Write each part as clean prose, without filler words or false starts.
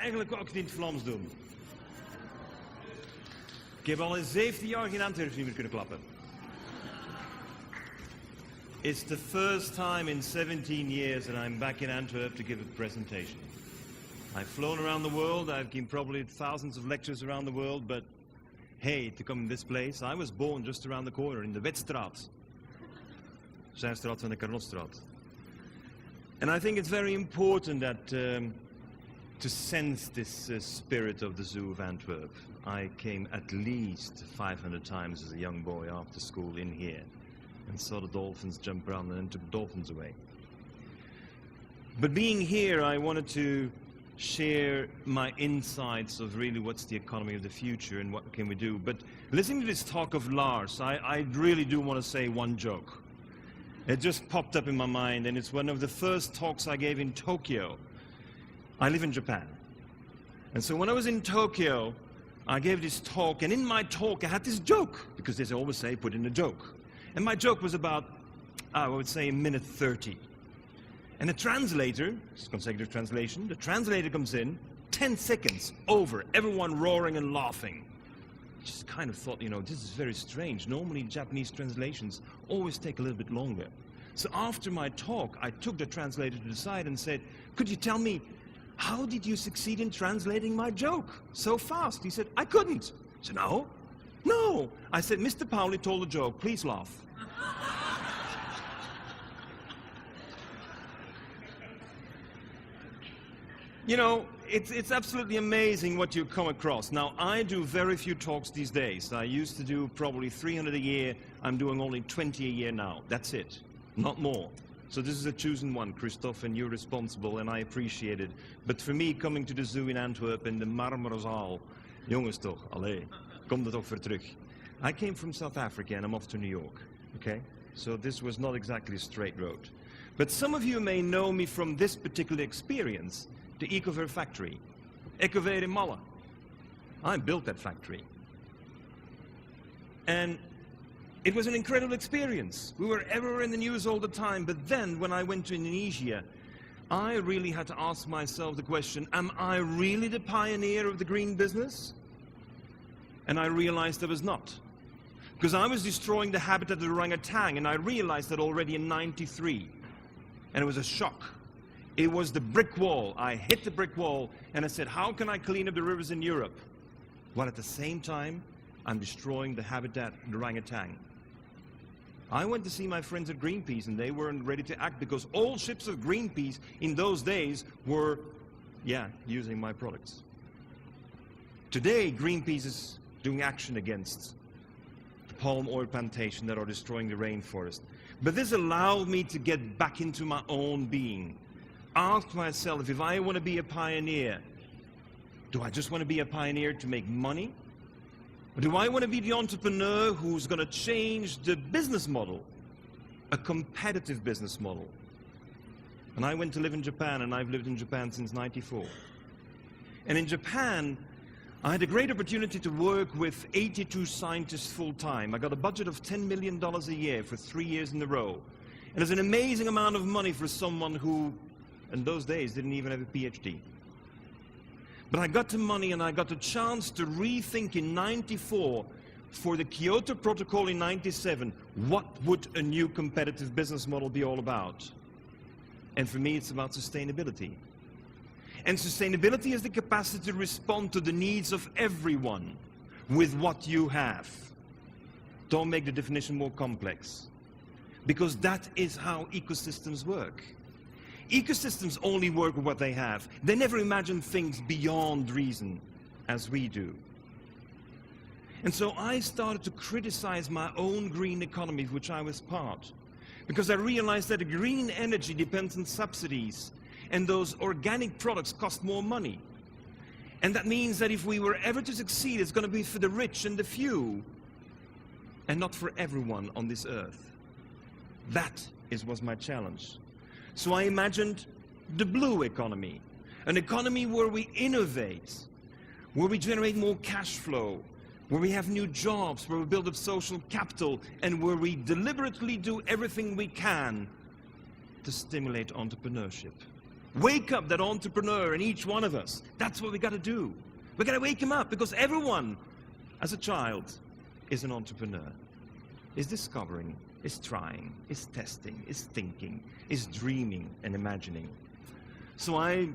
eigenlijk wou ik het in het Vlaams doen. Ik heb al in 17 jaar geen Antwerps niet meer kunnen klappen. It's the first time in 17 years that I'm back in Antwerp to give a presentation. I've flown around the world, I've given probably thousands of lectures around the world, but hey, to come in this place, I was born just around the corner in the Wetstraat. Zijstraat van de Carnotstraat. And I think it's very important that to sense this spirit of the Zoo of Antwerp. I came at least 500 times as a young boy after school in here and saw the dolphins jump around and then took dolphins away. But being here, I wanted to share my insights of really what's the economy of the future and what can we do. But listening to this talk of Lars, I really do want to say one joke. It just popped up in my mind, and it's one of the first talks I gave in Tokyo. I live in Japan. And so when I was in Tokyo, I gave this talk, and in my talk I had this joke, because they always say put in a joke. And my joke was about, I would say, a minute 30. And the translator, it's consecutive translation, the translator comes in, 10 seconds over, everyone roaring and laughing. Just kind of thought, you know, this is very strange. Normally Japanese translations always take a little bit longer. So after my talk, I took the translator to the side and said, could you tell me, how did you succeed in translating my joke so fast? He said, I couldn't. I said, no. No. I said, Mr. Pauli told a joke, please laugh. You know, it's absolutely amazing what you come across. Now, I do very few talks these days. I used to do probably 300 a year. I'm doing only 20 a year now. That's it, not more. So this is a chosen one, Christophe, and you're responsible, and I appreciate it. But for me, coming to the zoo in Antwerp, in the Marmerzaal, jongens toch, allee, kom er toch voor terug. I came from South Africa, and I'm off to New York, okay? So this was not exactly a straight road. But some of you may know me from this particular experience, the Ecover factory, Ecover in Malle. I built that factory. And it was an incredible experience. We were everywhere in the news all the time, but then when I went to Indonesia, I really had to ask myself the question, am I really the pioneer of the green business? And I realized I was not. Because I was destroying the habitat of the orangutan, and I realized that already in '93. And it was a shock. It was the brick wall. I hit the brick wall, and I said, how can I clean up the rivers in Europe? While at the same time, I'm destroying the habitat of the orangutan. I went to see my friends at Greenpeace, and they weren't ready to act because all ships of Greenpeace in those days were, using my products. Today, Greenpeace is doing action against the palm oil plantation that are destroying the rainforest. But this allowed me to get back into my own being. Ask myself, if I want to be a pioneer, do I just want to be a pioneer to make money? Or do I want to be the entrepreneur who's going to change the business model, a competitive business model? And I went to live in Japan, and I've lived in Japan since '94. And in Japan, I had a great opportunity to work with 82 scientists full-time. I got a budget of $10 million a year for 3 years in a row. And it's an amazing amount of money for someone who, in those days, didn't even have a PhD. But I got the money, and I got the chance to rethink in '94 for the Kyoto Protocol in '97, what would a new competitive business model be all about? And for me, it's about sustainability. And sustainability is the capacity to respond to the needs of everyone with what you have. Don't make the definition more complex, because that is how ecosystems work. Ecosystems only work with what they have. They never imagine things beyond reason, as we do. And so I started to criticize my own green economy, of which I was part, because I realized that the green energy depends on subsidies, and those organic products cost more money. And that means that if we were ever to succeed, it's going to be for the rich and the few, and not for everyone on this earth. That was my challenge. So I imagined the blue economy, an economy where we innovate, where we generate more cash flow, where we have new jobs, where we build up social capital, and where we deliberately do everything we can to stimulate entrepreneurship. Wake up that entrepreneur in each one of us. That's what we got to do. We got to wake him up, because everyone, as a child, is an entrepreneur. Is discovering, is trying, is testing, is thinking, is dreaming and imagining. So I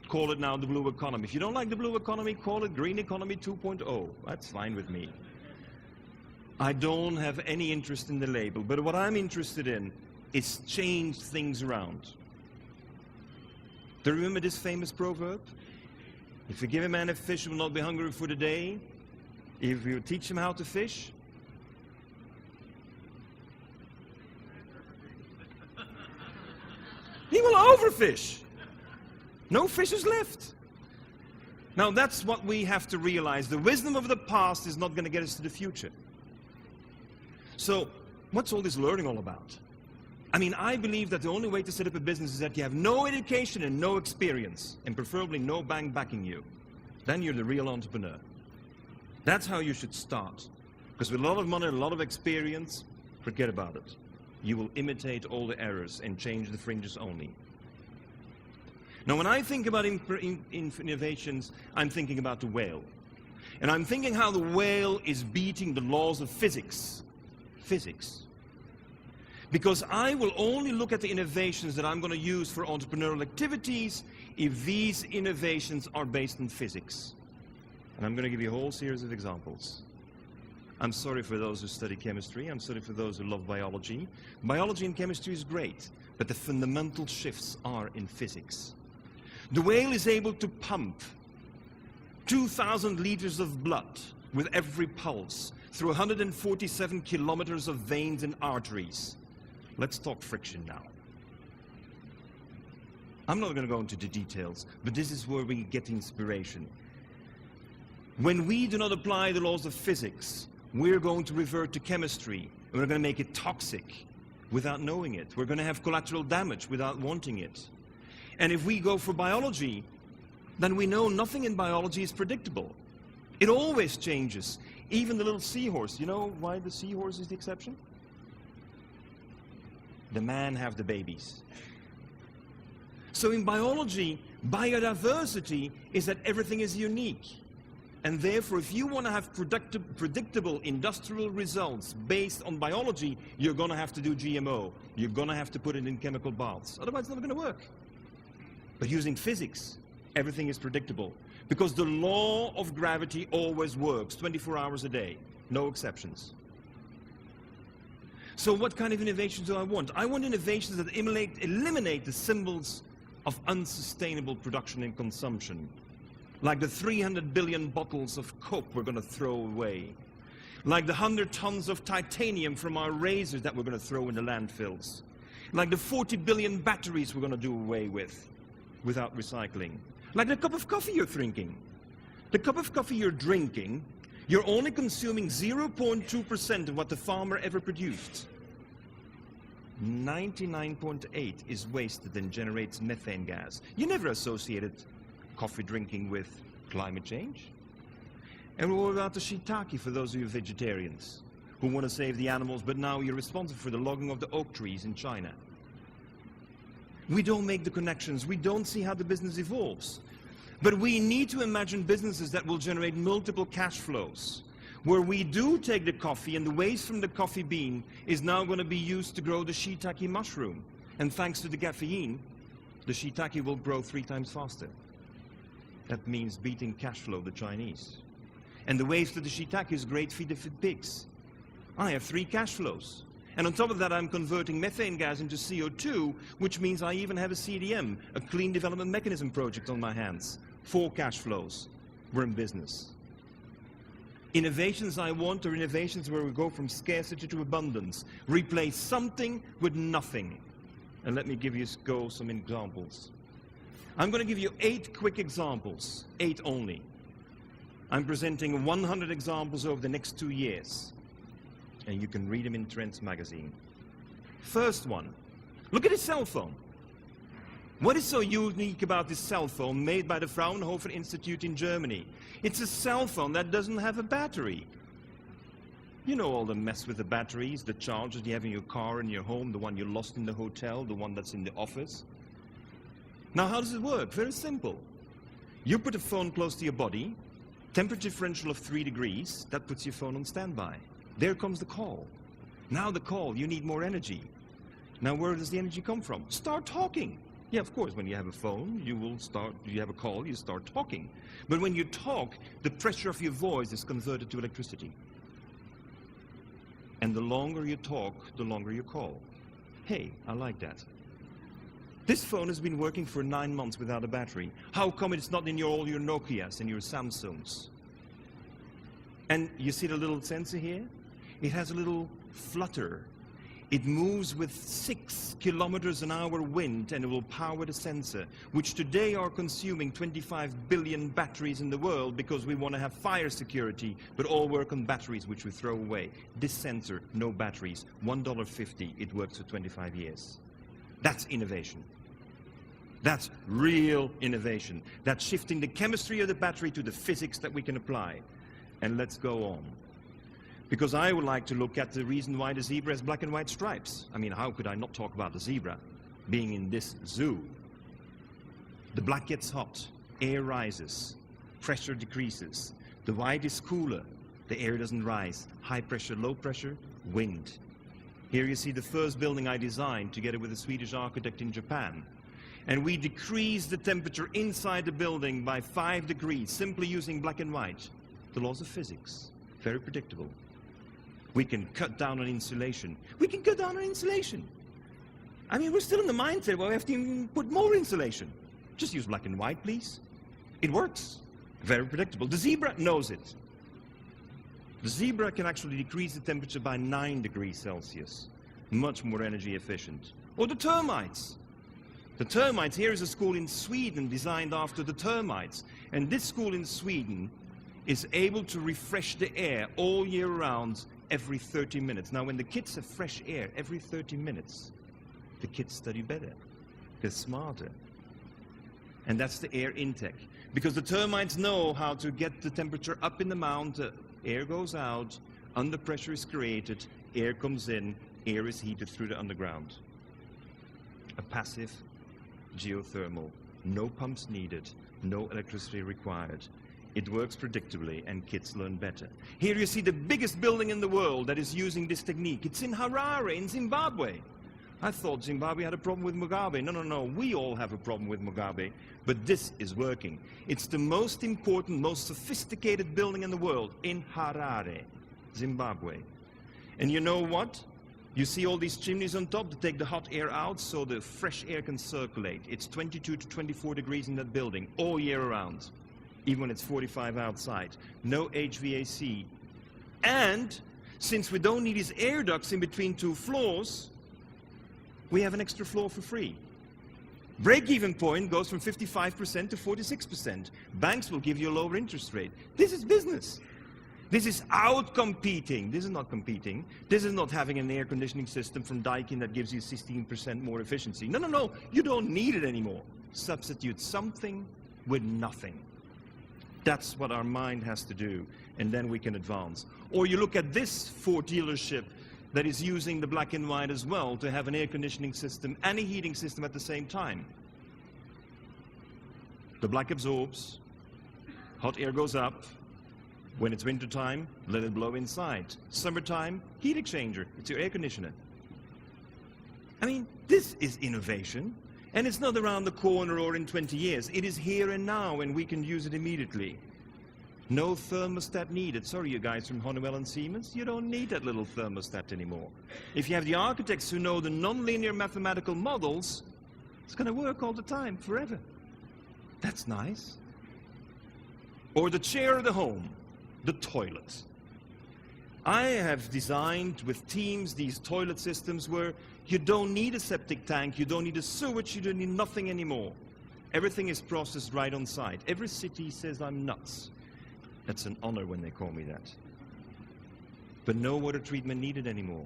call it now the blue economy. If you don't like the blue economy, call it green economy 2.0. That's fine with me. I don't have any interest in the label, but what I'm interested in is change things around. Do you remember this famous proverb? If you give a man a fish, he will not be hungry for the day. If you teach him how to fish, he will overfish. No fish is left. Now that's what we have to realize. The wisdom of the past is not going to get us to the future. So what's all this learning all about? I mean, I believe that the only way to set up a business is that you have no education and no experience, and preferably no bank backing you. Then you're the real entrepreneur. That's how you should start. Because with a lot of money and a lot of experience, forget about it. You will imitate all the errors and change the fringes only. Now, when I think about innovations, I'm thinking about the whale. And I'm thinking how the whale is beating the laws of physics. Physics. Because I will only look at the innovations that I'm going to use for entrepreneurial activities if these innovations are based on physics. And I'm going to give you a whole series of examples. I'm sorry for those who study chemistry. I'm sorry for those who love biology. Biology and chemistry is great, but the fundamental shifts are in physics. The whale is able to pump 2,000 liters of blood with every pulse through 147 kilometers of veins and arteries. Let's talk friction now. I'm not going to go into the details, but this is where we get inspiration. When we do not apply the laws of physics, we're going to revert to chemistry, and we're going to make it toxic without knowing it. We're going to have collateral damage without wanting it. And if we go for biology, then we know nothing in biology is predictable. It always changes. Even the little seahorse. You know why the seahorse is the exception? The man have the babies. So in biology, biodiversity is that everything is unique. And therefore, if you want to have predictable industrial results based on biology, you're going to have to do GMO. You're going to have to put it in chemical baths. Otherwise, it's not going to work. But using physics, everything is predictable. Because the law of gravity always works 24 hours a day. No exceptions. So what kind of innovations do I want? I want innovations that eliminate the symbols of unsustainable production and consumption. Like the 300 billion bottles of Coke we're going to throw away. Like the 100 tons of titanium from our razors that we're going to throw in the landfills. Like the 40 billion batteries we're going to do away with without recycling. Like the cup of coffee you're drinking. The cup of coffee you're drinking, you're only consuming 0.2% of what the farmer ever produced. 99.8 is wasted and generates methane gas. You never associated coffee drinking with climate change. And what about the shiitake for those of you vegetarians who want to save the animals, but now you're responsible for the logging of the oak trees in China? We don't make the connections. We don't see how the business evolves. But we need to imagine businesses that will generate multiple cash flows, where we do take the coffee and the waste from the coffee bean is now going to be used to grow the shiitake mushroom. And thanks to the caffeine, the shiitake will grow 3 times faster. That means beating cash flow the Chinese. And the waste of the shiitake is great feed for pigs. I have 3 cash flows. And on top of that, I'm converting methane gas into CO2, which means I even have a CDM, a Clean Development Mechanism project on my hands. 4 cash flows. We're in business. Innovations I want are innovations where we go from scarcity to abundance. Replace something with nothing. And let me give you some examples. I'm going to give you 8 quick examples. 8 only. I'm presenting 100 examples over the next 2 years. And you can read them in Trends magazine. First one. Look at his cell phone. What is so unique about this cell phone made by the Fraunhofer Institute in Germany? It's a cell phone that doesn't have a battery. You know all the mess with the batteries, the chargers you have in your car, in your home, the one you lost in the hotel, the one that's in the office. Now, how does it work? Very simple. You put a phone close to your body, temperature differential of 3 degrees, that puts your phone on standby. There comes the call. Now the call, you need more energy. Now where does the energy come from? Start talking. Yeah, of course, when you have a phone, you have a call, you start talking. But when you talk, the pressure of your voice is converted to electricity. And the longer you talk, the longer you call. Hey, I like that. This phone has been working for 9 months without a battery. How come it's not in all your Nokias and your Samsungs? And you see the little sensor here? It has a little flutter. It moves with 6 kilometers an hour wind, and it will power the sensor, which today are consuming 25 billion batteries in the world because we want to have fire security, but all work on batteries which we throw away. This sensor, no batteries, $1.50, it works for 25 years. That's innovation. That's real innovation. That's shifting the chemistry of the battery to the physics that we can apply. And let's go on. Because I would like to look at the reason why the zebra has black and white stripes. I mean, how could I not talk about the zebra being in this zoo? The black gets hot, air rises, pressure decreases. The white is cooler, the air doesn't rise. High pressure, low pressure, wind. Here you see the first building I designed together with a Swedish architect in Japan. And we decreased the temperature inside the building by 5 degrees, simply using black and white. The laws of physics, very predictable. We can cut down on insulation. We can cut down on insulation. I mean, we're still in the mindset where we have to even put more insulation. Just use black and white, please. It works. Very predictable. The zebra knows it. The zebra can actually decrease the temperature by 9 degrees Celsius. Much more energy efficient. Or the termites. The termites, here is a school in Sweden designed after the termites. And this school in Sweden is able to refresh the air all year round every 30 minutes. Now, when the kids have fresh air every 30 minutes, the kids study better. They're smarter. And that's the air intake. Because the termites know how to get the temperature up in the mount, air goes out, under pressure is created, air comes in, air is heated through the underground. A passive geothermal, no pumps needed, no electricity required. It works predictably, and kids learn better. Here you see the biggest building in the world that is using this technique. It's in Harare, in Zimbabwe. I thought Zimbabwe had a problem with Mugabe. No, no, no, we all have a problem with Mugabe. But this is working. It's the most important, most sophisticated building in the world, in Harare, Zimbabwe. And you know what? You see all these chimneys on top to take the hot air out so the fresh air can circulate. It's 22 to 24 degrees in that building all year round, even when it's 45 outside. No HVAC. And since we don't need these air ducts in between 2 floors, we have an extra floor for free. Break-even point goes from 55% to 46%. Banks will give you a lower interest rate. This is business. This is out-competing. This is not competing. This is not having an air conditioning system from Daikin that gives you 16% more efficiency. No, no, no. You don't need it anymore. Substitute something with nothing. That's what our mind has to do, and then we can advance. Or you look at this Ford dealership that is using the black and white as well to have an air conditioning system and a heating system at the same time. The black absorbs, hot air goes up. When it's winter time, let it blow inside. Summertime, heat exchanger. It's your air conditioner. I mean, this is innovation. And it's not around the corner or in 20 years. It is here and now, and we can use it immediately. No thermostat needed. Sorry, you guys from Honeywell and Siemens, you don't need that little thermostat anymore. If you have the architects who know the nonlinear mathematical models, it's going to work all the time, forever. That's nice. Or the chair of the home, the toilet. I have designed with teams these toilet systems where you don't need a septic tank, you don't need a sewage, you don't need nothing anymore. Everything is processed right on site. Every city says I'm nuts. That's an honor when they call me that. But no water treatment needed anymore.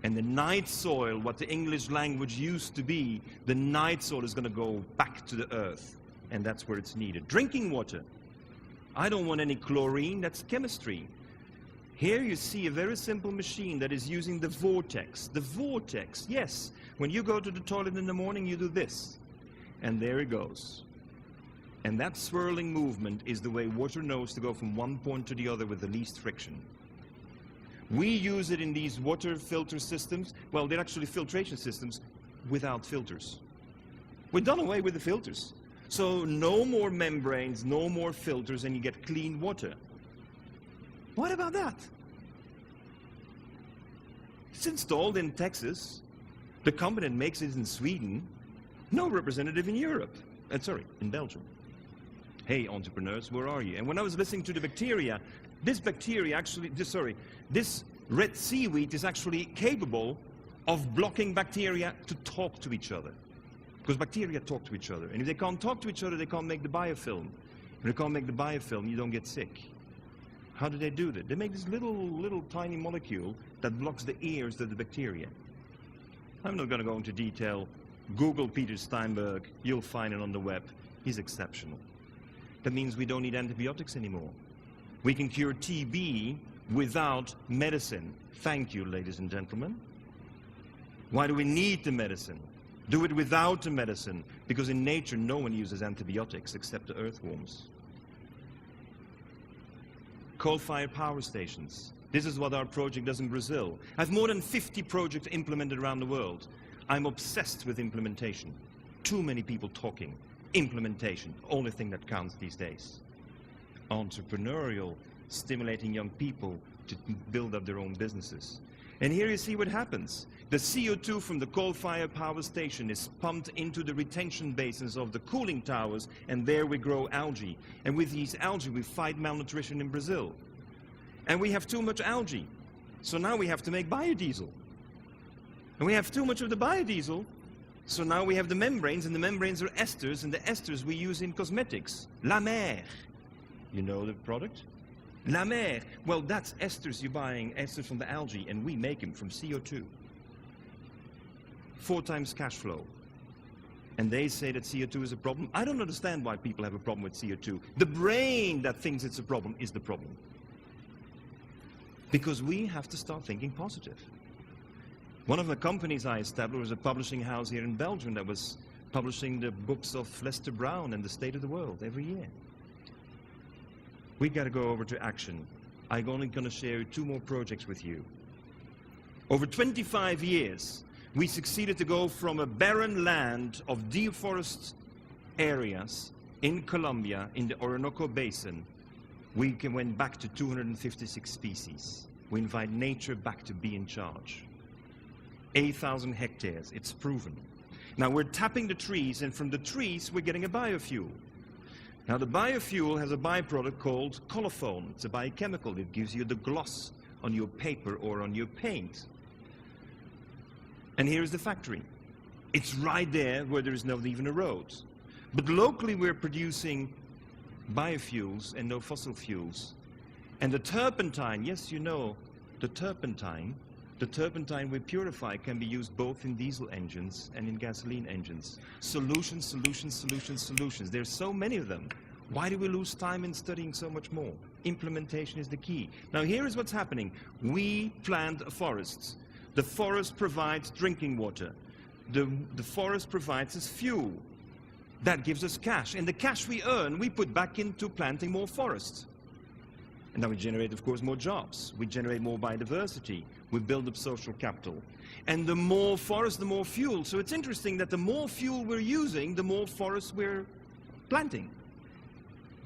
And the night soil, what the English language used to be, the night soil is going to go back to the earth. And that's where it's needed. Drinking water. I don't want any chlorine, that's chemistry. Here you see a very simple machine that is using the vortex. The vortex, yes. When you go to the toilet in the morning, you do this. and there it goes. And that swirling movement is the way water knows to go from one point to the other with the least friction. We use it in these water filter systems. Well, they're actually filtration systems without filters. We've done away with the filters. So no more membranes, no more filters, and you get clean water. What about that? It's installed in Texas. The company that makes it in Sweden. No representative in Europe. In Belgium. Hey, entrepreneurs, where are you? And when I was listening to the bacteria, this red seaweed is actually capable of blocking bacteria to talk to each other. Because bacteria talk to each other. And if they can't talk to each other, they can't make the biofilm. If they can't make the biofilm, you don't get sick. How do they do that? They make this little tiny molecule that blocks the ears of the bacteria. I'm not going to go into detail. Google Peter Steinberg. You'll find it on the web. He's exceptional. That means we don't need antibiotics anymore. We can cure TB without medicine. Thank you, ladies and gentlemen. Why do we need the medicine? Do it without the medicine. Because in nature, no one uses antibiotics except the earthworms. Coal-fired power stations. This is what our project does in Brazil. I have more than 50 projects implemented around the world. I'm obsessed with implementation. Too many people talking. Implementation, only thing that counts these days. Entrepreneurial, stimulating young people to build up their own businesses. And here you see what happens. The CO2 from the coal-fired power station is pumped into the retention basins of the cooling towers, and there we grow algae. And with these algae, we fight malnutrition in Brazil. And we have too much algae. So now we have to make biodiesel. And we have too much of the biodiesel. So now we have the membranes, and the membranes are esters, and the esters we use in cosmetics. La Mer. You know the product? La Mer. Well, that's esters. You're buying esters from the algae, and we make them from CO2. 4 times cash flow. And they say that CO2 is a problem. I don't understand why people have a problem with CO2. The brain that thinks it's a problem is the problem. Because we have to start thinking positive. One of the companies I established was a publishing house here in Belgium that was publishing the books of Lester Brown and the State of the World every year. We got to go over to action. I'm only going to share 2 more projects with you. Over 25 years, we succeeded to go from a barren land of deforested areas in Colombia, in the Orinoco Basin. We went back to 256 species. We invite nature back to be in charge. 8,000 hectares, it's proven. Now we're tapping the trees, and from the trees we're getting a biofuel. Now the biofuel has a byproduct called colophone. It's a biochemical. It gives you the gloss on your paper or on your paint. And here's the factory. It's right there where there is not even a road. But locally we're producing biofuels and no fossil fuels. And the turpentine, yes, you know, the turpentine we purify can be used both in diesel engines and in gasoline engines. Solutions, solutions, solutions, solutions. There's so many of them. Why do we lose time in studying so much more? Implementation is the key. Now here is what's happening. We plant forests. The forest provides drinking water. The forest provides us fuel. That gives us cash. And the cash we earn, we put back into planting more forests. And now we generate, of course, more jobs. We generate more biodiversity. We build up social capital. And the more forest, the more fuel. So it's interesting that the more fuel we're using, the more forests we're planting.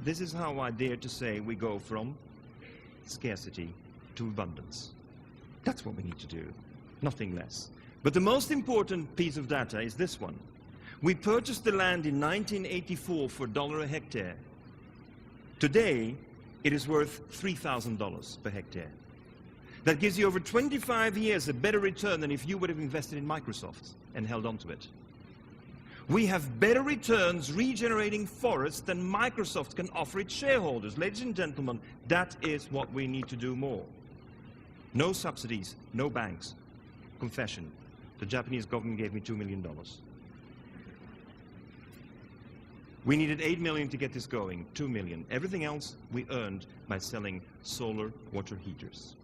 This is how I dare to say we go from scarcity to abundance. That's what we need to do, nothing less. But the most important piece of data is this one. We purchased the land in 1984 for $1 a hectare. Today, it is worth $3,000 per hectare. That gives you over 25 years a better return than if you would have invested in Microsoft and held on to it. We have better returns regenerating forests than Microsoft can offer its shareholders. Ladies and gentlemen, that is what we need to do more. No subsidies, no banks. Confession, the Japanese government gave me $2 million. We needed 8 million to get this going, 2 million. Everything else we earned by selling solar water heaters.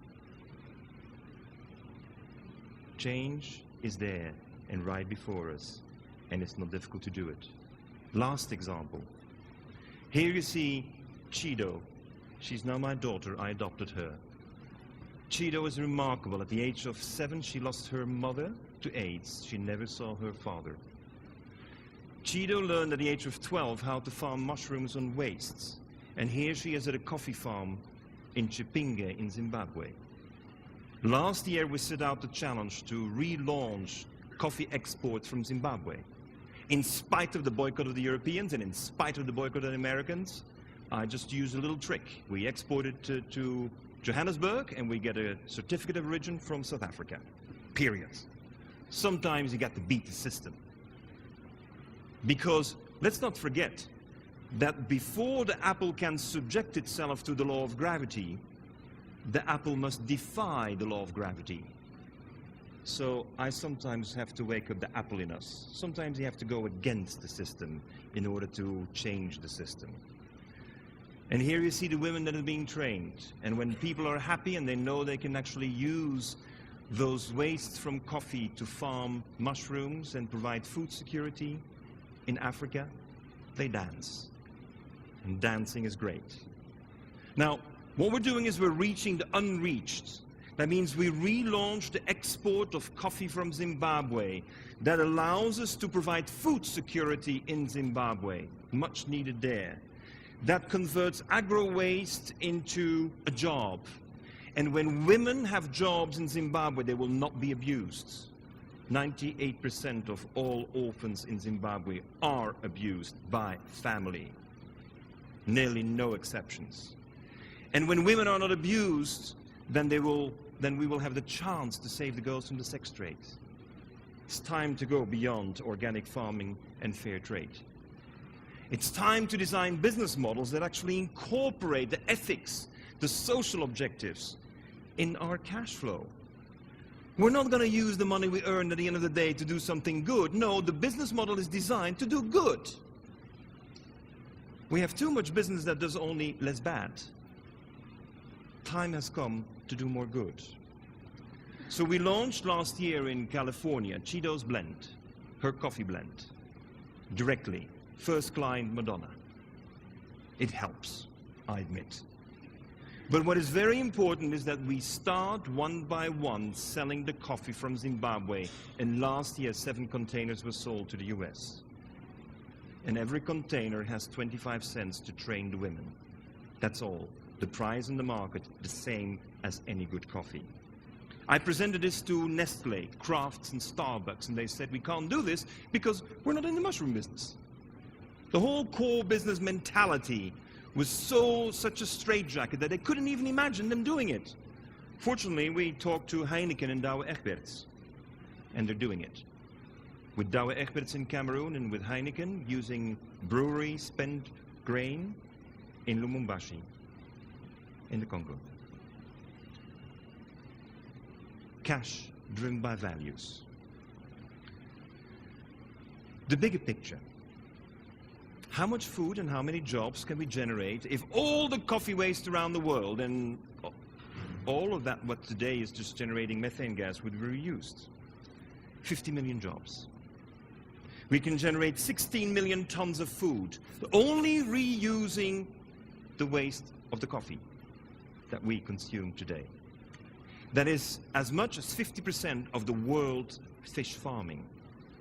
Change is there and right before us, and it's not difficult to do it. Last example. Here you see Chido. She's now my daughter. I adopted her. Chido is remarkable. At the age of 7, she lost her mother to AIDS. She never saw her father. Chido learned at the age of 12 how to farm mushrooms on wastes. And here she is at a coffee farm in Chipinge in Zimbabwe. Last year we set out the challenge to relaunch coffee exports from Zimbabwe. In spite of the boycott of the Europeans and in spite of the boycott of the Americans, I just used a little trick. We export it to Johannesburg and we get a certificate of origin from South Africa. Period. Sometimes you got to beat the system. Because let's not forget that before the apple can subject itself to the law of gravity, the apple must defy the law of gravity. So I sometimes have to wake up the apple in us. Sometimes you have to go against the system in order to change the system. And here you see the women that are being trained. And when people are happy and they know they can actually use those wastes from coffee to farm mushrooms and provide food security in Africa, they dance. And dancing is great. Now, what we're doing is we're reaching the unreached. That means we relaunch the export of coffee from Zimbabwe that allows us to provide food security in Zimbabwe, much needed there. That converts agro-waste into a job. And when women have jobs in Zimbabwe, they will not be abused. 98% of all orphans in Zimbabwe are abused by family. Nearly no exceptions. And when women are not abused, then we will have the chance to save the girls from the sex trade. It's time to go beyond organic farming and fair trade. It's time to design business models that actually incorporate the ethics, the social objectives in our cash flow. We're not going to use the money we earn at the end of the day to do something good. No, the business model is designed to do good. We have too much business that does only less bad. Time has come to do more good. So we launched last year in California Chido's blend, her coffee blend, directly. First client, Madonna. It helps, I admit. But what is very important is that we start one by one selling the coffee from Zimbabwe. And last year, 7 containers were sold to the US. And every container has 25 cents to train the women. That's all. The price in the market, the same as any good coffee. I presented this to Nestle, Kraft, and Starbucks, and they said, we can't do this because we're not in the mushroom business. The whole core business mentality was such a straitjacket that they couldn't even imagine them doing it. Fortunately, we talked to Heineken and Douwe Egberts, and they're doing it. With Douwe Egberts in Cameroon and with Heineken using brewery spent grain in Lubumbashi, in the Congo. Cash driven by values. The bigger picture. How much food and how many jobs can we generate if all the coffee waste around the world and all of that what today is just generating methane gas would be reused? 50 million jobs. We can generate 16 million tons of food, only reusing the waste of the coffee that we consume today. That is as much as 50% of the world's fish farming,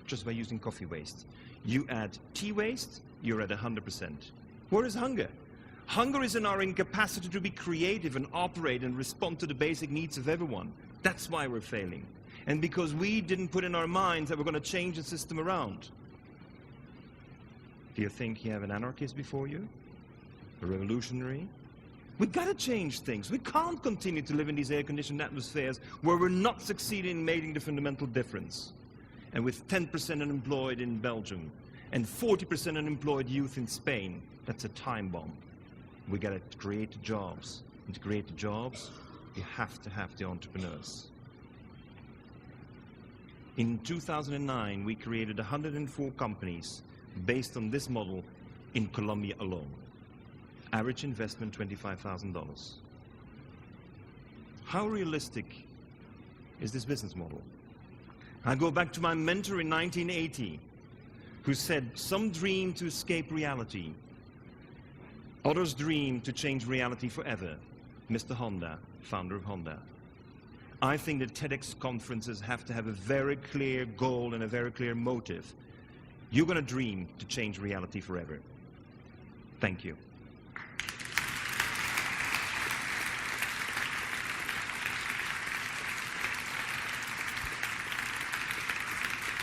just by using coffee waste. You add tea waste, you're at 100%. Where is hunger? Hunger is in our incapacity to be creative and operate and respond to the basic needs of everyone. That's why we're failing. And because we didn't put in our minds that we're going to change the system around. Do you think you have an anarchist before you? A revolutionary? We've got to change things. We can't continue to live in these air-conditioned atmospheres where we're not succeeding in making the fundamental difference. And with 10% unemployed in Belgium and 40% unemployed youth in Spain, that's a time bomb. We got to create the jobs. And to create the jobs, you have to have the entrepreneurs. In 2009, we created 104 companies based on this model in Colombia alone. Average investment, $25,000. How realistic is this business model? I go back to my mentor in 1980. who said, "Some dream to escape reality. Others dream to change reality forever." Mr. Honda, founder of Honda. I think that TEDx conferences have to have a very clear goal and a very clear motive. You're going to dream to change reality forever. Thank you.